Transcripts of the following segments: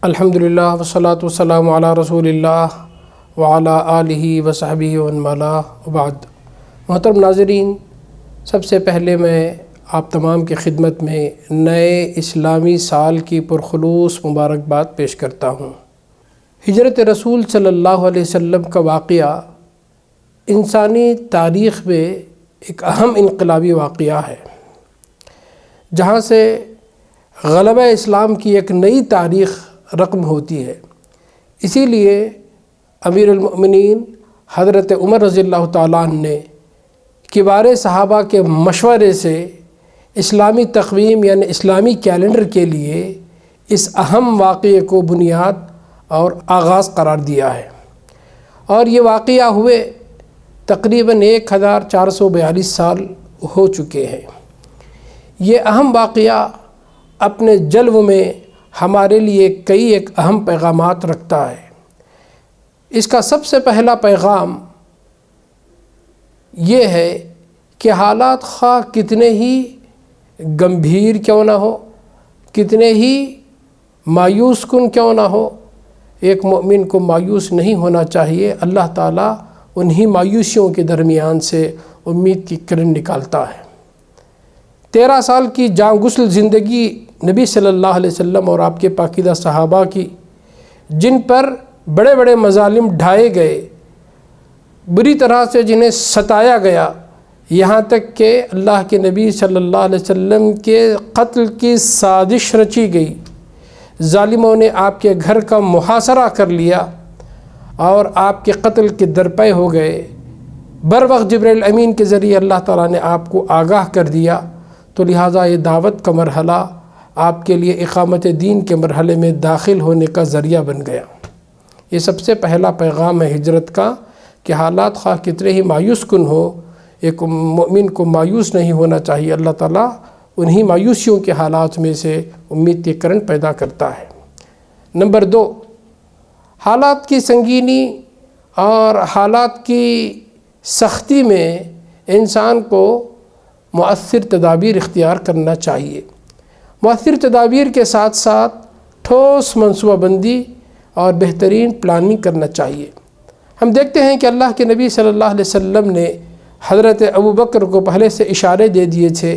الحمدللہ والصلاۃ والسلام علی رسول اللہ وعلی آلہ وصحبہ ومن والہ وبعد۔ محترم ناظرین، سب سے پہلے میں آپ تمام کی خدمت میں نئے اسلامی سال کی پرخلوص مبارکباد پیش کرتا ہوں۔ ہجرت رسول صلی اللہ علیہ وسلم کا واقعہ انسانی تاریخ میں ایک اہم انقلابی واقعہ ہے، جہاں سے غلبہ اسلام کی ایک نئی تاریخ رقم ہوتی ہے۔ اسی لیے امیر المؤمنین حضرت عمر رضی اللہ تعالیٰ عنہ نے کبار صحابہ کے مشورے سے اسلامی تقویم یعنی اسلامی کیلنڈر کے لیے اس اہم واقعے کو بنیاد اور آغاز قرار دیا ہے، اور یہ واقعہ ہوئے تقریباً 1442 سال ہو چکے ہیں۔ یہ اہم واقعہ اپنے جلوہ میں ہمارے لیے کئی ایک اہم پیغامات رکھتا ہے۔ اس کا سب سے پہلا پیغام یہ ہے کہ حالات خواہ کتنے ہی گمبھیر کیوں نہ ہو، کتنے ہی مایوس کن کیوں نہ ہو، ایک مومن کو مایوس نہیں ہونا چاہیے۔ اللہ تعالیٰ انہی مایوسیوں کے درمیان سے امید کی کرن نکالتا ہے۔ 13 سال کی جاں گسل زندگی نبی صلی اللہ علیہ وسلم اور آپ کے پاکیزہ صحابہ کی، جن پر بڑے بڑے مظالم ڈھائے گئے، بری طرح سے جنہیں ستایا گیا، یہاں تک کہ اللہ کے نبی صلی اللہ علیہ وسلم کے قتل کی سازش رچی گئی۔ ظالموں نے آپ کے گھر کا محاصرہ کر لیا اور آپ کے قتل کے درپے ہو گئے۔ بروقت جبرائیل امین کے ذریعے اللہ تعالیٰ نے آپ کو آگاہ کر دیا، تو لہٰذا یہ دعوت کا مرحلہ آپ کے لیے اقامت دین کے مرحلے میں داخل ہونے کا ذریعہ بن گیا۔ یہ سب سے پہلا پیغام ہے ہجرت کا، کہ حالات خواہ کتنے ہی مایوس کن ہو، ایک مومن کو مایوس نہیں ہونا چاہیے۔ اللہ تعالیٰ انہی مایوسیوں کے حالات میں سے امید کی کرن پیدا کرتا ہے۔ نمبر 2، حالات کی سنگینی اور حالات کی سختی میں انسان کو مؤثر تدابیر اختیار کرنا چاہیے۔ مؤثر تدابیر کے ساتھ ساتھ ٹھوس منصوبہ بندی اور بہترین پلاننگ کرنا چاہیے۔ ہم دیکھتے ہیں کہ اللہ کے نبی صلی اللہ علیہ وسلم نے حضرت ابوبکر کو پہلے سے اشارے دے دیے تھے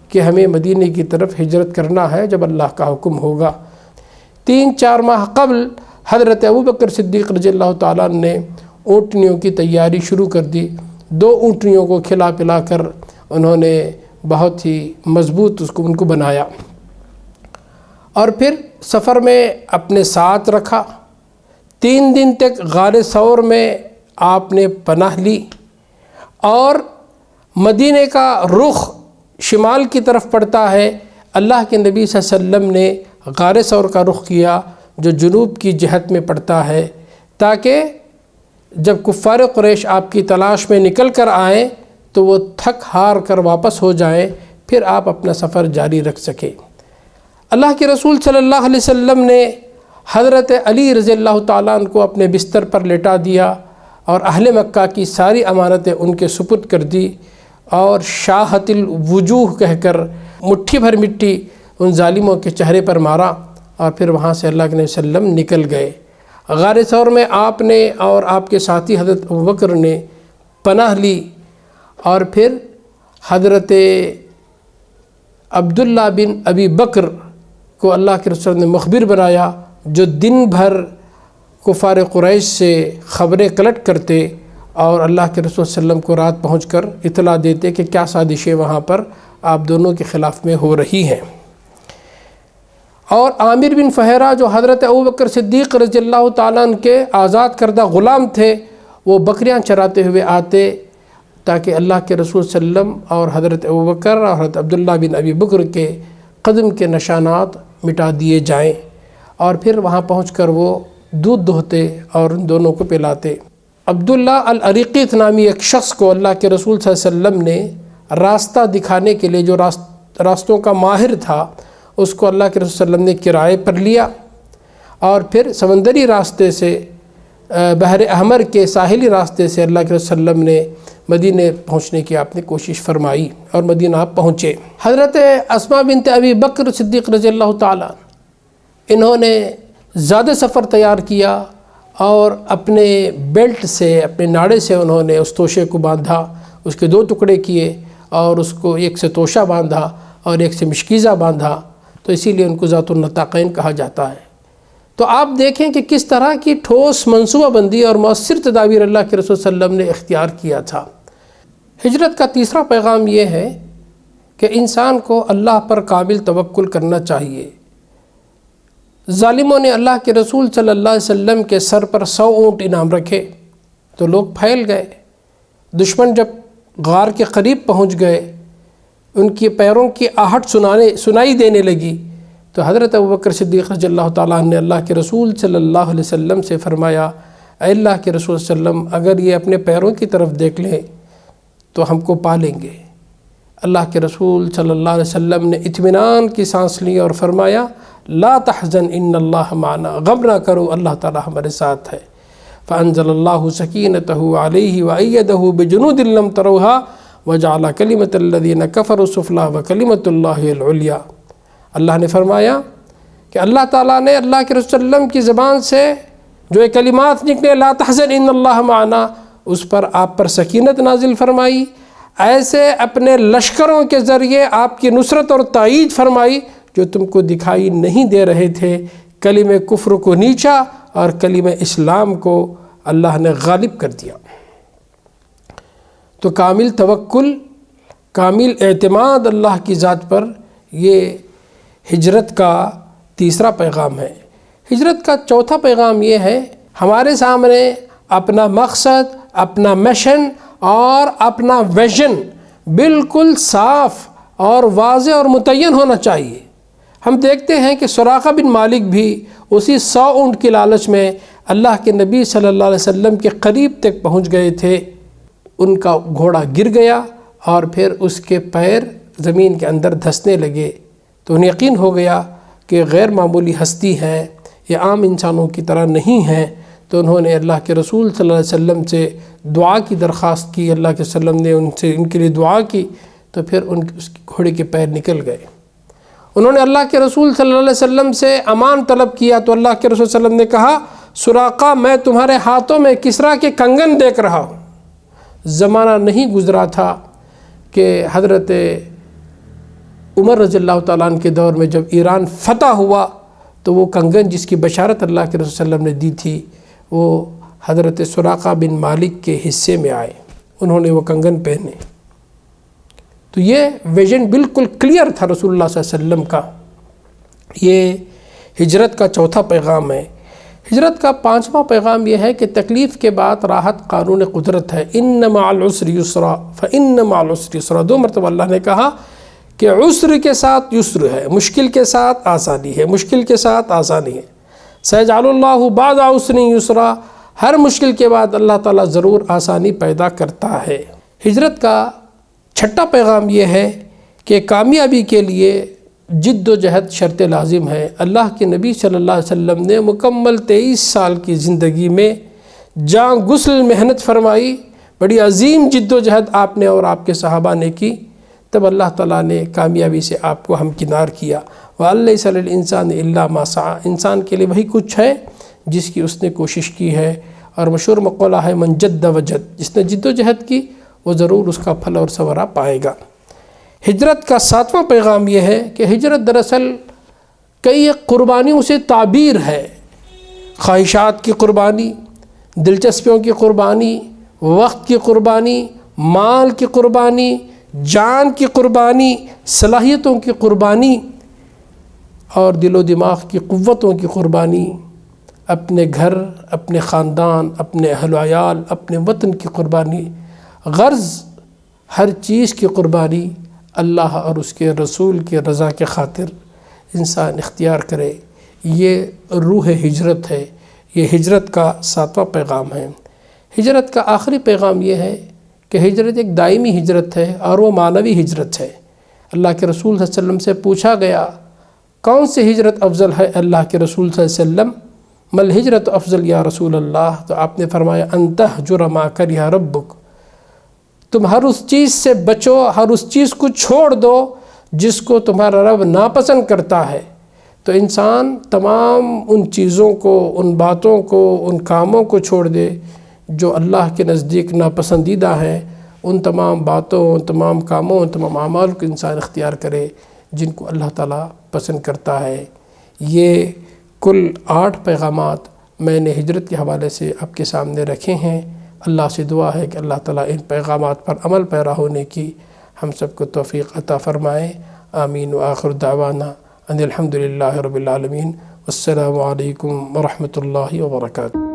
کہ ہمیں مدینے کی طرف ہجرت کرنا ہے جب اللہ کا حکم ہوگا۔ 3-4 ماہ قبل حضرت ابوبکر صدیق رضی اللہ تعالیٰ نے اونٹنیوں کی تیاری شروع کر دی۔ 2 اونٹنیوں کو کھلا پلا کر انہوں نے بہت ہی مضبوط ان کو بنایا، اور پھر سفر میں اپنے ساتھ رکھا۔ 3 دن تک غار ثور میں آپ نے پناہ لی، اور مدینے کا رخ شمال کی طرف پڑتا ہے۔ اللہ کے نبی صلی اللہ علیہ وسلم نے غار ثور کا رخ کیا جو جنوب کی جہت میں پڑتا ہے، تاکہ جب کفار قریش آپ کی تلاش میں نکل کر آئیں تو وہ تھک ہار کر واپس ہو جائیں، پھر آپ اپنا سفر جاری رکھ سکیں۔ اللہ کے رسول صلی اللہ علیہ وسلم نے حضرت علی رضی اللہ تعالیٰ عنہ کو اپنے بستر پر لٹا دیا، اور اہل مکہ کی ساری امانتیں ان کے سپرد کر دی، اور شاہت الوجوہ کہہ کر مٹھی بھر مٹی ان ظالموں کے چہرے پر مارا، اور پھر وہاں سے اللہ کے نبی صلی اللہ علیہ وسلم نکل گئے۔ غار ثور میں آپ نے اور آپ کے ساتھی حضرت ابوبکر نے پناہ لی، اور پھر حضرت عبداللہ بن ابی بکر کو اللہ کے رسول نے مخبر بنایا، جو دن بھر کفار قریش سے خبریں کلیکٹ کرتے اور اللہ کے رسول صلی اللہ علیہ وسلم کو رات پہنچ کر اطلاع دیتے کہ کیا سازشیں وہاں پر آپ دونوں کے خلاف میں ہو رہی ہیں۔ اور عامر بن فہرہ جو حضرت ابوبکر صدیق رضی اللہ تعالیٰ عنہ کے آزاد کردہ غلام تھے، وہ بکریاں چراتے ہوئے آتے تاکہ اللہ کے رسول صلی اللہ علیہ وسلم اور حضرت ابوبکر اور حضرت عبداللہ بن ابی بکر کے قدم کے نشانات مٹا دیے جائیں، اور پھر وہاں پہنچ کر وہ دودھ دہتے اور ان دونوں کو پلاتے۔ عبداللہ العریقیت نامی ایک شخص کو اللہ کے رسول صلی اللہ علیہ وسلم نے راستہ دکھانے کے لیے، جو راستوں کا ماہر تھا، اس کو اللہ کے رسول صلی اللہ علیہ وسلم نے کرائے پر لیا، اور پھر سمندری راستے سے، بحر احمر کے ساحلی راستے سے اللہ کے رسول صلی اللہ علیہ وسلم نے مدینہ پہنچنے کی آپ نے کوشش فرمائی، اور مدینہ آپ پہنچے۔ حضرت اسماء بنت ابی بکر صدیق رضی اللہ تعالیٰ انہوں نے زیادہ سفر تیار کیا اور اپنے بیلٹ سے، اپنے ناڑے سے انہوں نے اس توشے کو باندھا، اس کے 2 ٹکڑے کیے اور اس کو ایک سے توشہ باندھا اور ایک سے مشکیزہ باندھا، تو اسی لیے ان کو ذات النطاقین کہا جاتا ہے۔ تو آپ دیکھیں کہ کس طرح کی ٹھوس منصوبہ بندی اور مؤثر تدابیر اللہ کے رسول صلی اللہ علیہ وسلم نے اختیار کیا تھا۔ ہجرت کا تیسرا پیغام یہ ہے کہ انسان کو اللہ پر کامل توکل کرنا چاہیے۔ ظالموں نے اللہ کے رسول صلی اللہ علیہ وسلم کے سر پر 100 اونٹ انعام رکھے تو لوگ پھیل گئے۔ دشمن جب غار کے قریب پہنچ گئے، ان کے پیروں کی آہٹ سنائی دینے لگی، تو حضرت ابوبکر صدیق رضی اللہ تعالیٰ عنہ نے اللہ کے رسول صلی اللہ علیہ وسلم سے فرمایا، اے اللہ کے رسول صلی اللہ علیہ وسلم، اگر یہ اپنے پیروں کی طرف دیکھ لیں تو ہم کو پالیں گے۔ اللہ کے رسول صلی اللہ علیہ وسلم نے اطمینان کی سانس لی اور فرمایا، لا تحزن ان اللہ معنا، غم نہ کرو، اللہ تعالیٰ ہمارے ساتھ ہے۔ فانزل اللہ سکینتہ علیہ وایدہ بجنود لم تروہا وجعل کلمۃ الذین کفروا السفلی وکلمۃ اللہ العلیٰ۔ اللہ نے فرمایا کہ اللہ تعالیٰ نے اللہ کے رسول صلی اللہ علیہ وسلم کی زبان سے جو یہ کلمات نکلے، لا تحزن ان اللہ معنا، اس پر آپ پر سکینت نازل فرمائی، ایسے اپنے لشکروں کے ذریعے آپ کی نصرت اور تائید فرمائی جو تم کو دکھائی نہیں دے رہے تھے۔ کلمہ کفر کو نیچا اور کلمہ اسلام کو اللہ نے غالب کر دیا۔ تو کامل توکل، کامل اعتماد اللہ کی ذات پر، یہ ہجرت کا تیسرا پیغام ہے۔ ہجرت کا چوتھا پیغام یہ ہے، ہمارے سامنے اپنا مقصد، اپنا مشن اور اپنا ویژن بالکل صاف اور واضح اور متعین ہونا چاہیے۔ ہم دیکھتے ہیں کہ سراقہ بن مالک بھی اسی 100 اونٹ کی لالچ میں اللہ کے نبی صلی اللہ علیہ وسلم کے قریب تک پہنچ گئے تھے۔ ان کا گھوڑا گر گیا اور پھر اس کے پیر زمین کے اندر دھسنے لگے، تو انہیں یقین ہو گیا کہ غیر معمولی ہستی ہے، یہ عام انسانوں کی طرح نہیں ہے۔ تو انہوں نے اللہ کے رسول صلی اللہ علیہ وسلم سے دعا کی درخواست کی، اللہ کے وسلم نے ان کے لیے دعا کی، تو پھر اس گھوڑے کے پیر نکل گئے۔ انہوں نے اللہ کے رسول صلی اللہ علیہ وسلم سے امان طلب کیا، تو اللہ کے رسول صلی اللہ علیہ وسلم نے کہا، سراقہ میں تمہارے ہاتھوں میں کسریٰ کے کنگن دیکھ رہا ہوں۔ زمانہ نہیں گزرا تھا کہ حضرت عمر رضی اللہ تعالیٰ عنہ کے دور میں جب ایران فتح ہوا تو وہ کنگن جس کی بشارت اللہ کے رسول صلی اللہ علیہ وسلم نے دی تھی وہ حضرت سراقہ بن مالک کے حصے میں آئے، انہوں نے وہ کنگن پہنے۔ تو یہ ویژن بالکل کلیئر تھا رسول اللہ صلی اللہ علیہ وسلم کا۔ یہ ہجرت کا چوتھا پیغام ہے۔ ہجرت کا پانچواں پیغام یہ ہے کہ تکلیف کے بعد راحت قانون قدرت ہے۔ ان مع العسر یسرا فان مع العسر یسرا، 2 مرتبہ اللہ نے کہا کہ عسر کے ساتھ یسر ہے، مشکل کے ساتھ آسانی ہے، مشکل کے ساتھ آسانی ہے۔ سیجعل اللہ بعد عسر یسرا، ہر مشکل کے بعد اللہ تعالیٰ ضرور آسانی پیدا کرتا ہے۔ ہجرت کا چھٹا پیغام یہ ہے کہ کامیابی کے لیے جد و جہد شرط لازم ہے۔ اللہ کے نبی صلی اللہ علیہ وسلم نے مکمل 23 سال کی زندگی میں جاں غسل محنت فرمائی، بڑی عظیم جد و جہد آپ نے اور آپ کے صحابہ نے کی، تب اللہ تعالیٰ نے کامیابی سے آپ کو ہمکنار کیا۔ وَلَيْسَ لِلْإِنسَانِ إِلَّا مَا سَعَىٰ، انسان کے لیے وہی کچھ ہے جس کی اس نے کوشش کی ہے۔ اور مشہور مقولہ ہے، من جد وجد، جس نے جد و جہد کی وہ ضرور اس کا پھل اور ثمرہ پائے گا۔ ہجرت کا 7واں پیغام یہ ہے کہ ہجرت دراصل کئی قربانیوں سے تعبیر ہے۔ خواہشات کی قربانی، دلچسپیوں کی قربانی، وقت کی قربانی، مال کی قربانی، جان کی قربانی، صلاحیتوں کی قربانی اور دل و دماغ کی قوتوں کی قربانی، اپنے گھر، اپنے خاندان، اپنے اہل و عیال، اپنے وطن کی قربانی، غرض ہر چیز کی قربانی اللہ اور اس کے رسول کے رضا کے خاطر انسان اختیار کرے۔ یہ روح ہجرت ہے، یہ ہجرت کا 7واں پیغام ہے۔ ہجرت کا آخری پیغام یہ ہے کہ ہجرت ایک دائمی ہجرت ہے اور وہ معنوی ہجرت ہے۔ اللہ کے رسول صلی اللہ علیہ وسلم سے پوچھا گیا کون سی ہجرت افضل ہے؟ اللہ کے رسول صلی اللہ علیہ وسلم، مل ہجرت افضل یا رسول اللہ؟ تو آپ نے فرمایا، ان تہجر ما کرہ ربک، تم ہر اس چیز سے بچو، ہر اس چیز کو چھوڑ دو جس کو تمہارا رب ناپسند کرتا ہے۔ تو انسان تمام ان چیزوں کو، ان باتوں کو، ان کاموں کو چھوڑ دے جو اللہ کے نزدیک ناپسندیدہ ہیں، ان تمام باتوں، ان تمام کاموں، ان تمام اعمال کو انسان اختیار کرے جن کو اللہ تعالیٰ پسند کرتا ہے۔ یہ کل 8 پیغامات میں نے ہجرت کے حوالے سے آپ کے سامنے رکھے ہیں۔ اللہ سے دعا ہے کہ اللہ تعالیٰ ان پیغامات پر عمل پیرا ہونے کی ہم سب کو توفیق عطا فرمائے۔ آمین۔ وآخر دعوانا ان الحمدللہ رب العالمین۔ السلام علیکم ورحمۃ اللہ وبرکاتہ۔